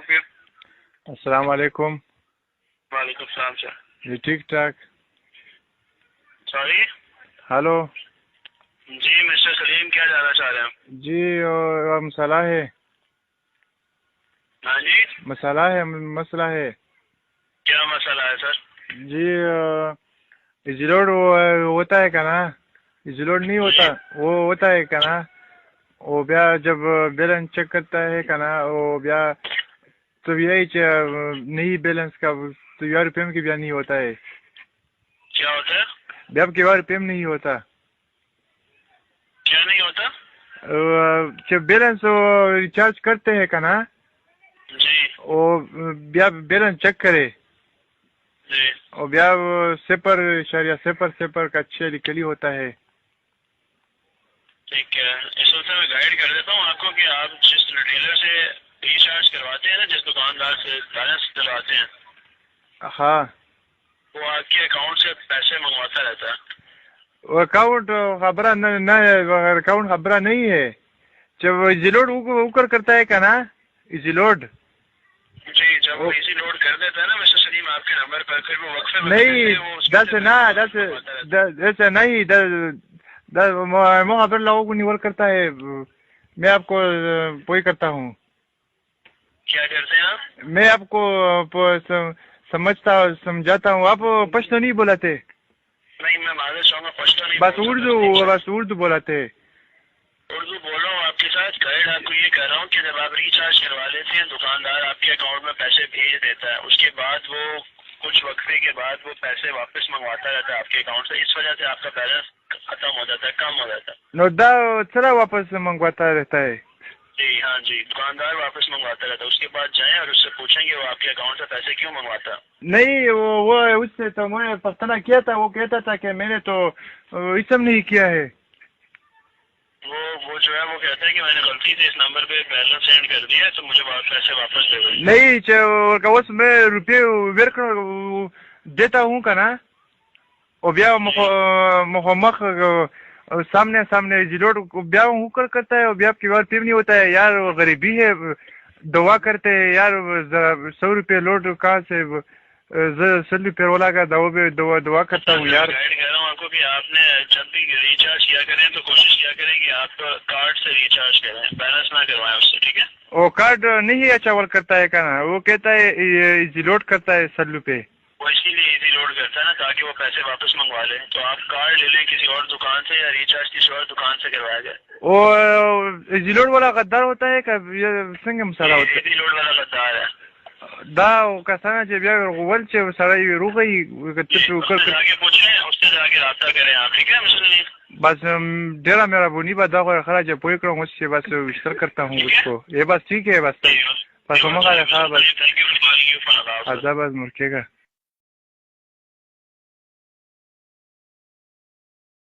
help you? السلام علیکم. وعلیکم السلام سر. جی ٹھیک ٹھاک. سوری. ہلو. جی مسٹر سلیم کیا جانا چاہ رہے ہیں؟ جی مسئلہ ہے. ہاں جی مسئلہ ہے. کیا مسئلہ ہے سر؟ جی ایزیلوڈ ہوتا ہے کا نا؟ ایزیلوڈ نہیں ہوتا وہ ہوتا ہے کا نا؟ وہ بیا جب بیلنس چیک کرتا ہے کا نا وہ بیا تو یہی نہیں بیلنس کا تو یار روپے کی بیا نہیں ہوتا ہے. کیا ہوتا ہے؟ بیا کے بار روپے نہیں ہوتا. کیا نہیں ہوتا؟ جب بیلنس ریچارج کرتے ہیں کا نا جی وہ بیا بیلنس چیک کرے جی اور بیا صفر کا 6 لکھلی ہوتا ہے. ٹھیک ہے اس سلسلے میں گائیڈ کر دیتا ہوں آپ کو کہ آپ جس ریٹیلر سے ریچارج کرواتے ہیں نا، جس دکاندار سے بیلنس ڈلواتے ہیں، ہاں وہ آپ کے اکاؤنٹ سے پیسے منگواتا رہتا ہے. اکاؤنٹ خبرہ نہیں ہے. جب ایزیلوڈ اوکر کرتا ہے کا نا ایزیلوڈ جی جب وہ ایزی لوڈ کر دیتا ہے نا مسٹر سلیم آپ کے نمبر پر، پھر وہ وقفے محبت لوگوں کو نیول کرتا ہے. میں آپ کو وہی کرتا ہوں. کیا کرتے ہیں آپ؟ میں آپ کو سمجھاتا ہوں. آپ پشتو نہیں بولاتے؟ نہیں میں معذرت چاہوں گا، پشتو نہیں، بس اردو بولاتے. اردو بول رہا ہوں آپ کے ساتھ. گائیڈ آپ کو یہ کہہ رہا ہوں کہ جب آپ ریچارج کروا لیتے ہیں دکاندار آپ کے اکاؤنٹ میں پیسے بھیج دیتا ہے، اس کے بعد وہ کچھ وقفے کے بعد وہ پیسے واپس منگواتا رہتا ہے آپ کے اکاؤنٹ سے. اس وجہ سے آپ کا بیلنس ختم ہو جاتا ہے، کم ہو جاتا ہے. نو دا چلا واپس منگواتا رہتا ہے. جی ہاں جی، دکاندار واپس منگواتا رہتا ہے. اس کے بعد جائیں اور اس سے پوچھیں گے وہ آپ کے اکاؤنٹ سے پیسے کیوں منگواتا ہے. نہیں وہ اس سے تو میں پختنا کیا تھا، وہ کہتا تھا کہ میں نے تو اسم نہیں کیا ہے. وہ جو ہے وہ کہتا ہے کہ میں نے غلطی سے اس نمبر پہ بیلنس سینڈ کر دیا تو مجھے پیسے واپس دے دو. نہیں اس میں روپے دیتا ہوں کا نا اور بیا مخ سامنے ایزیلوڈ بیا ہوکر کرتا ہے اور بیا کی بار پیم نہیں ہوتا ہے. یار غریبی ہے، دعا کرتے ہیں یار 100 روپے لوڈ کہاں سے 100 روپے والا کا دعا کرتا ہوں یار. گائیڈ کہہ رہا ہوں آپ کو کہ آپ نے جب بھی ریچارج کیا کریں تو کوشش کیا کریں کہ آپ کارڈ سے ریچارج کریں، بیلنس نہ کروائیں اس سے. ٹھیک ہے؟ وہ کارڈ نہیں اچھا ورک کرتا ہے کا نا، وہ کہتا ہے ایزی لوڈ کرتا ہے 100 روپے. وہ اسی لیے ایزی لوڈ کرتا ہے نا تاکہ وہ پیسے واپس منگوا لیں. تو آپ کارڈ لے لیں کسی اور دکان سے یا ریچارج کسی اور دکان سے کروایا جائے. وہ ایزی لوڈ والا غدار ہوتا ہے کہ سنگ مسالہ ہوتا ہے؟ ایزی لوڈ والا غدار ہے. دا کسانه چې بیا غول چې سړی روغی اس سے جا کے پوچھیں، اس سے جا کے رابطہ کریں آپ. ٹھیک ہے مسلم؟ بس ډیرا مهربانی به دا خراب جو پوی کړم اس سے بس اشتراک کرتا ہوں اس کو. یہ بس ٹھیک ہے بس مغا خراب thank you for calling you for عذاب از مرکے گا.